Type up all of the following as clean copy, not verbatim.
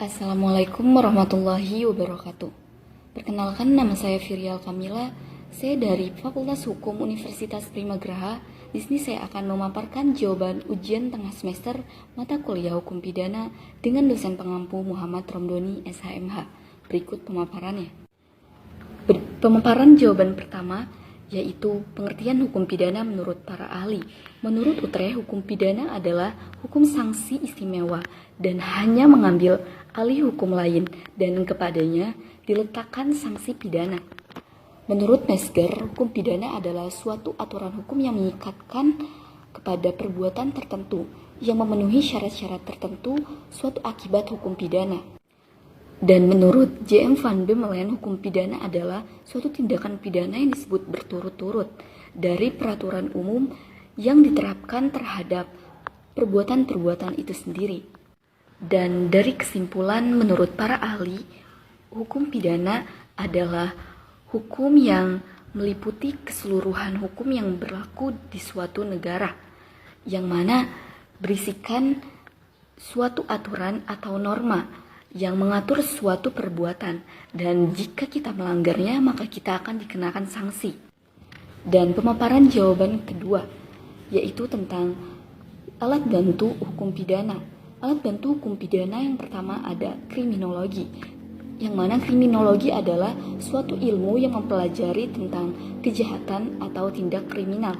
Assalamualaikum warahmatullahi wabarakatuh. Perkenalkan, nama saya Virial Kamila. Saya dari Fakultas Hukum Universitas Primagraha. Di sini saya akan memaparkan jawaban ujian tengah semester mata kuliah Hukum Pidana dengan dosen pengampu Muhammad Romdoni SHMH. Berikut pemaparannya. Pemaparan jawaban pertama yaitu pengertian hukum pidana menurut para ahli. Menurut UTRE, hukum pidana adalah hukum sanksi istimewa dan hanya mengambil alih hukum lain dan kepadanya diletakkan sanksi pidana. Menurut Mesger, hukum pidana adalah suatu aturan hukum yang mengikatkan kepada perbuatan tertentu yang memenuhi syarat-syarat tertentu suatu akibat hukum pidana. Dan menurut J.M. van Bemmelen, hukum pidana adalah suatu tindakan pidana yang disebut berturut-turut dari peraturan umum yang diterapkan terhadap perbuatan-perbuatan itu sendiri. Dan dari kesimpulan menurut para ahli, hukum pidana adalah hukum yang meliputi keseluruhan hukum yang berlaku di suatu negara, yang mana berisikan suatu aturan atau norma yang mengatur suatu perbuatan, dan jika kita melanggarnya maka kita akan dikenakan sanksi. Dan pemaparan jawaban kedua yaitu tentang alat bantu hukum pidana. Alat bantu hukum pidana yang pertama ada kriminologi, yang mana kriminologi adalah suatu ilmu yang mempelajari tentang kejahatan atau tindak kriminal.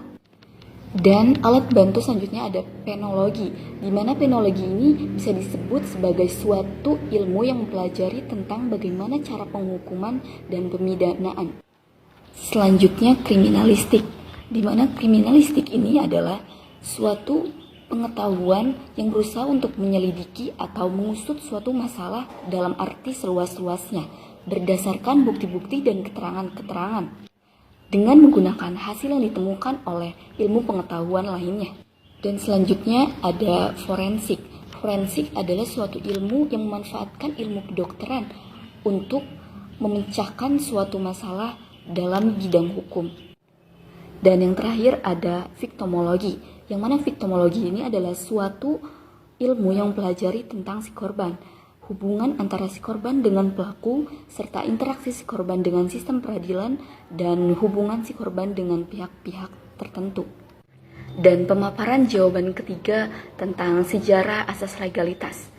Dan alat bantu selanjutnya ada penologi, di mana penologi ini bisa disebut sebagai suatu ilmu yang mempelajari tentang bagaimana cara penghukuman dan pemidanaan. Selanjutnya kriminalistik, di mana kriminalistik ini adalah suatu pengetahuan yang berusaha untuk menyelidiki atau mengusut suatu masalah dalam arti seluas-luasnya, berdasarkan bukti-bukti dan keterangan-keterangan, dengan menggunakan hasil yang ditemukan oleh ilmu pengetahuan lainnya. Dan selanjutnya ada forensik. Forensik adalah suatu ilmu yang memanfaatkan ilmu kedokteran untuk memecahkan suatu masalah dalam bidang hukum. Dan yang terakhir ada viktimologi, yang mana viktimologi ini adalah suatu ilmu yang mempelajari tentang si korban, hubungan antara si korban dengan pelaku, serta interaksi si korban dengan sistem peradilan, dan hubungan si korban dengan pihak-pihak tertentu. Dan pemaparan jawaban ketiga tentang sejarah asas legalitas,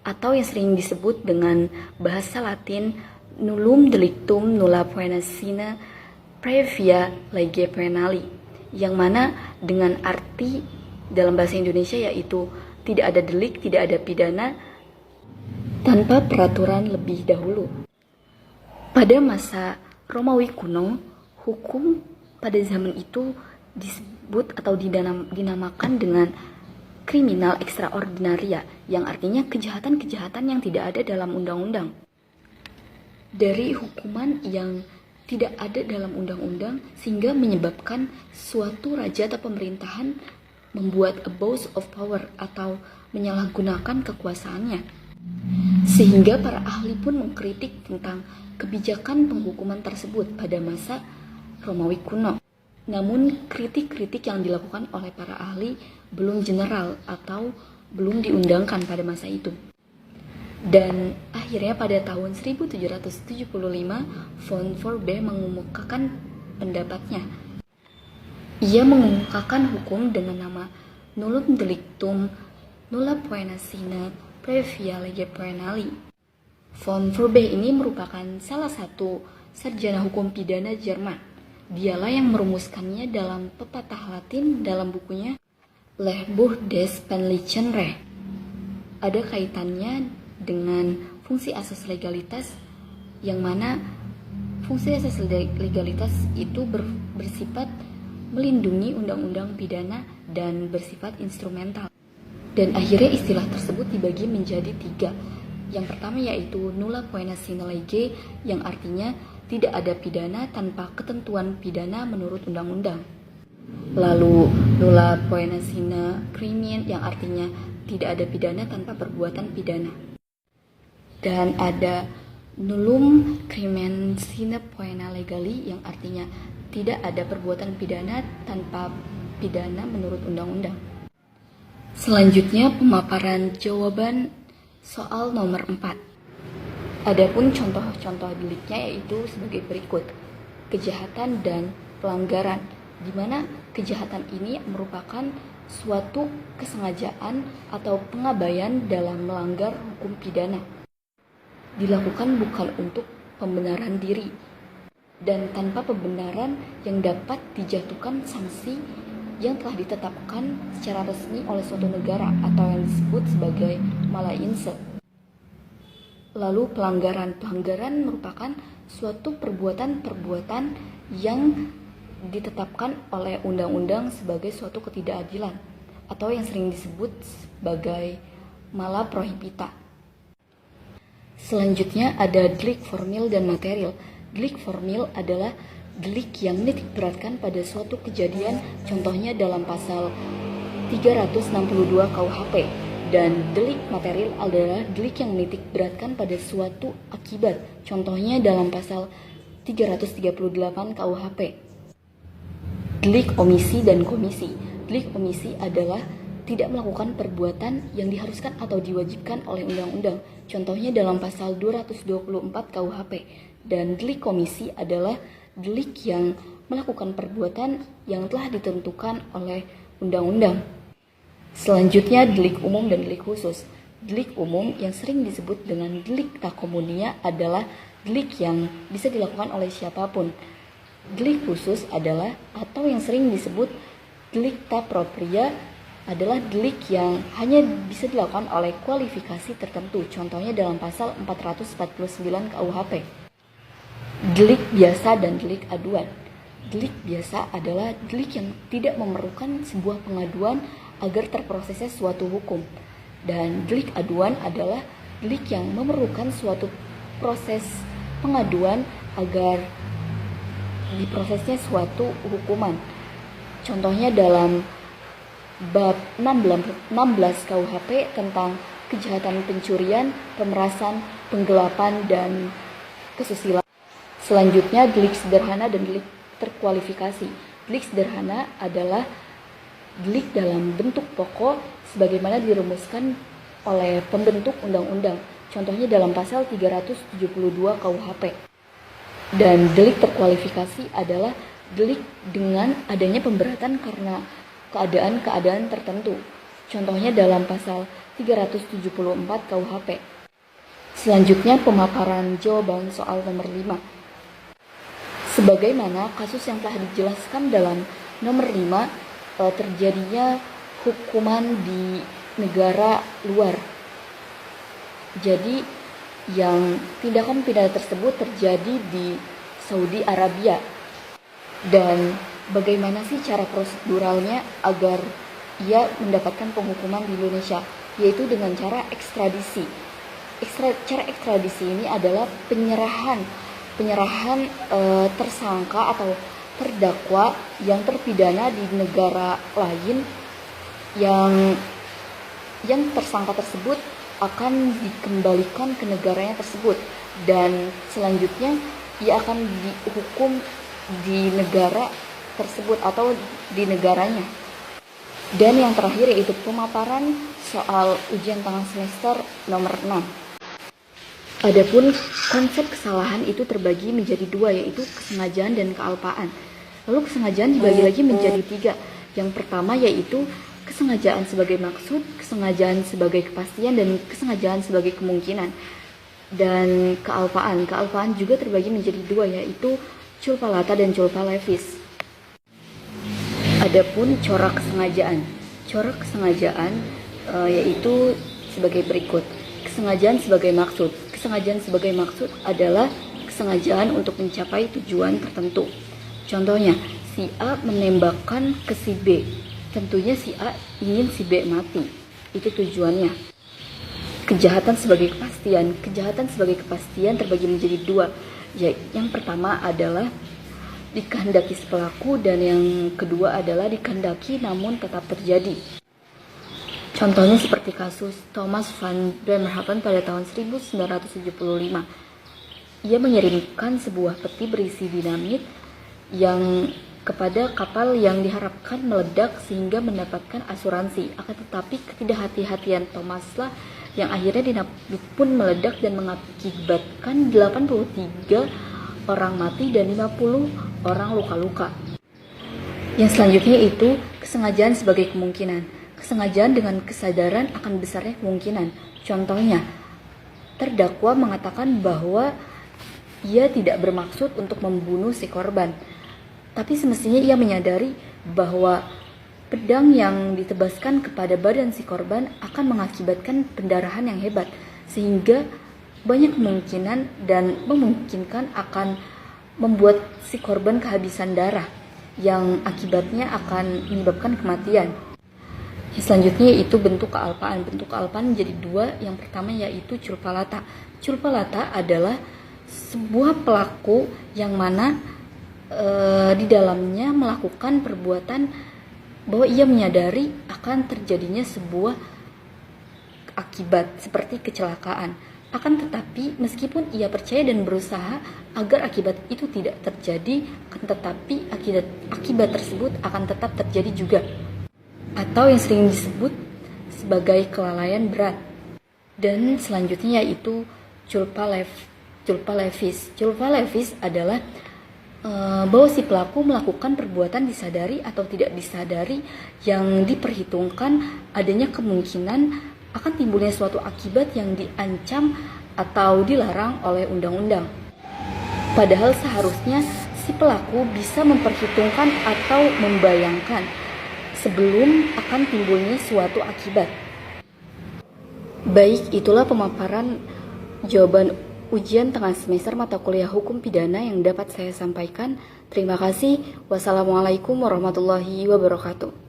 atau yang sering disebut dengan bahasa Latin nullum delictum nulla poena sine praevia lege penali, yang mana dengan arti dalam bahasa Indonesia yaitu tidak ada delik, tidak ada pidana tanpa peraturan lebih dahulu. Pada masa Romawi kuno, hukum pada zaman itu disebut atau dinamakan dengan kriminal extraordinaria, yang artinya kejahatan-kejahatan yang tidak ada dalam undang-undang. Dari hukuman yang tidak ada dalam undang-undang sehingga menyebabkan suatu raja atau pemerintahan membuat abuse of power atau menyalahgunakan kekuasaannya, sehingga para ahli pun mengkritik tentang kebijakan penghukuman tersebut pada masa Romawi kuno. Namun kritik-kritik yang dilakukan oleh para ahli belum general atau belum diundangkan pada masa itu. Dan akhirnya pada tahun 1775 von Forbes mengemukakan pendapatnya. Ia mengemukakan hukum dengan nama nullum delictum nulla poena sine praevia lege penali. Von Forbes ini merupakan salah satu sarjana hukum pidana Jerman. Dialah yang merumuskannya dalam pepatah Latin dalam bukunya Lehrbuch des Penlichen Recht. Ada kaitannya dengan fungsi asas legalitas, yang mana fungsi asas legalitas itu bersifat melindungi undang-undang pidana dan bersifat instrumental. Dan akhirnya istilah tersebut dibagi menjadi 3. Yang pertama yaitu nulla poena sine lege, yang artinya tidak ada pidana tanpa ketentuan pidana menurut undang-undang. Lalu nulla poena sine crimen, yang artinya tidak ada pidana tanpa perbuatan pidana. Dan ada nullum crimen sine poena legali, yang artinya tidak ada perbuatan pidana tanpa pidana menurut undang-undang. Selanjutnya pemaparan jawaban Soal nomor 4. Adapun contoh-contoh deliknya yaitu sebagai berikut. Kejahatan dan pelanggaran, di mana kejahatan ini merupakan suatu kesengajaan atau pengabaian dalam melanggar hukum pidana. Dilakukan bukan untuk pembenaran diri, dan tanpa pembenaran yang dapat dijatuhkan sanksi yang telah ditetapkan secara resmi oleh suatu negara atau yang disebut sebagai malainse. Lalu pelanggaran merupakan suatu perbuatan-perbuatan yang ditetapkan oleh undang-undang sebagai suatu ketidakadilan atau yang sering disebut sebagai mala prohibita. Selanjutnya ada delik formil dan material. Delik formil adalah delik yang menitik beratkan pada suatu kejadian, contohnya dalam pasal 362 KUHP. Dan delik material adalah delik yang menitik beratkan pada suatu akibat, contohnya dalam pasal 338 KUHP. Delik omisi dan komisi. Delik omisi adalah tidak melakukan perbuatan yang diharuskan atau diwajibkan oleh undang-undang, contohnya dalam pasal 224 KUHP. Dan delik komisi adalah delik yang melakukan perbuatan yang telah ditentukan oleh undang-undang. Selanjutnya delik umum dan delik khusus. Delik umum yang sering disebut dengan delik takomunia adalah delik yang bisa dilakukan oleh siapapun. Delik khusus adalah atau yang sering disebut delik propria adalah delik yang hanya bisa dilakukan oleh kualifikasi tertentu, contohnya dalam pasal 449 KUHP. Delik biasa dan delik aduan. Delik biasa adalah delik yang tidak memerlukan sebuah pengaduan agar terprosesnya suatu hukum. Dan delik aduan adalah delik yang memerlukan suatu proses pengaduan agar diprosesnya suatu hukuman. Contohnya dalam bab 16 KUHP tentang kejahatan pencurian, pemerasan, penggelapan, dan kesusilaan. Selanjutnya delik sederhana dan delik terkualifikasi. Delik sederhana adalah delik dalam bentuk pokok sebagaimana dirumuskan oleh pembentuk undang-undang, contohnya dalam pasal 372 KUHP. Dan delik terkualifikasi adalah delik dengan adanya pemberatan karena keadaan-keadaan tertentu, contohnya dalam pasal 374 KUHP. Selanjutnya pemaparan jawaban soal nomor 5. Sebagaimana kasus yang telah dijelaskan dalam nomor 5, terjadinya hukuman di negara luar. Jadi yang tindakan pidana tersebut terjadi di Saudi Arabia. Dan bagaimana sih cara proseduralnya agar ia mendapatkan penghukuman di Indonesia? Yaitu dengan cara ekstradisi. Cara ekstradisi ini adalah penyerahan tersangka atau terdakwa yang terpidana di negara lain yang tersangka tersebut akan dikembalikan ke negaranya tersebut, dan selanjutnya ia akan dihukum di negara tersebut atau di negaranya. Dan yang terakhir yaitu pemaparan soal ujian tengah semester nomor 6. Adapun konsep kesalahan itu terbagi menjadi dua, yaitu kesengajaan dan kealpaan. Lalu kesengajaan dibagi lagi menjadi 3. Yang pertama yaitu kesengajaan sebagai maksud, kesengajaan sebagai kepastian, dan kesengajaan sebagai kemungkinan. Dan kealpaan juga terbagi menjadi 2, yaitu culpa lata dan culpa levis. Adapun corak kesengajaan yaitu sebagai berikut. Kesengajaan sebagai maksud. Kesengajaan sebagai maksud adalah kesengajaan untuk mencapai tujuan tertentu. Contohnya, si A menembakkan ke si B. Tentunya si A ingin si B mati. Itu tujuannya. Kejahatan sebagai kepastian. Kejahatan sebagai kepastian terbagi menjadi 2. Yang pertama adalah dikehendaki si pelaku, dan yang kedua adalah dikehendaki namun tetap terjadi. Contohnya seperti kasus Thomas van Bremerhaven pada tahun 1975. Ia mengirimkan sebuah peti berisi dinamit yang kepada kapal yang diharapkan meledak sehingga mendapatkan asuransi. Akan tetapi ketidakhati-hatian Thomaslah yang akhirnya dinamit pun meledak dan mengakibatkan 83 orang mati dan 50 orang luka-luka. Yang selanjutnya itu kesengajaan sebagai kemungkinan. Kesengajaan dengan kesadaran akan besarnya kemungkinan. Contohnya, terdakwa mengatakan bahwa ia tidak bermaksud untuk membunuh si korban, tapi semestinya ia menyadari bahwa pedang yang ditebaskan kepada badan si korban akan mengakibatkan pendarahan yang hebat, sehingga banyak kemungkinan dan memungkinkan akan membuat si korban kehabisan darah, yang akibatnya akan menyebabkan kematian. Yang selanjutnya yaitu bentuk kealpaan. Bentuk kealpaan menjadi dua. Yang pertama yaitu culpalata. Culpalata adalah sebuah pelaku yang mana di dalamnya melakukan perbuatan bahwa ia menyadari akan terjadinya sebuah akibat seperti kecelakaan. Akan tetapi meskipun ia percaya dan berusaha agar akibat itu tidak terjadi, tetapi akibat tersebut akan tetap terjadi juga, atau yang sering disebut sebagai kelalaian berat. Dan selanjutnya yaitu culpa levis. Culpa levis adalah bahwa si pelaku melakukan perbuatan disadari atau tidak disadari yang diperhitungkan adanya kemungkinan akan timbulnya suatu akibat yang diancam atau dilarang oleh undang-undang. Padahal seharusnya si pelaku bisa memperhitungkan atau membayangkan sebelum akan timbulnya suatu akibat. Baik, itulah pemaparan jawaban ujian tengah semester mata kuliah Hukum Pidana yang dapat saya sampaikan. Terima kasih. Wassalamualaikum warahmatullahi wabarakatuh.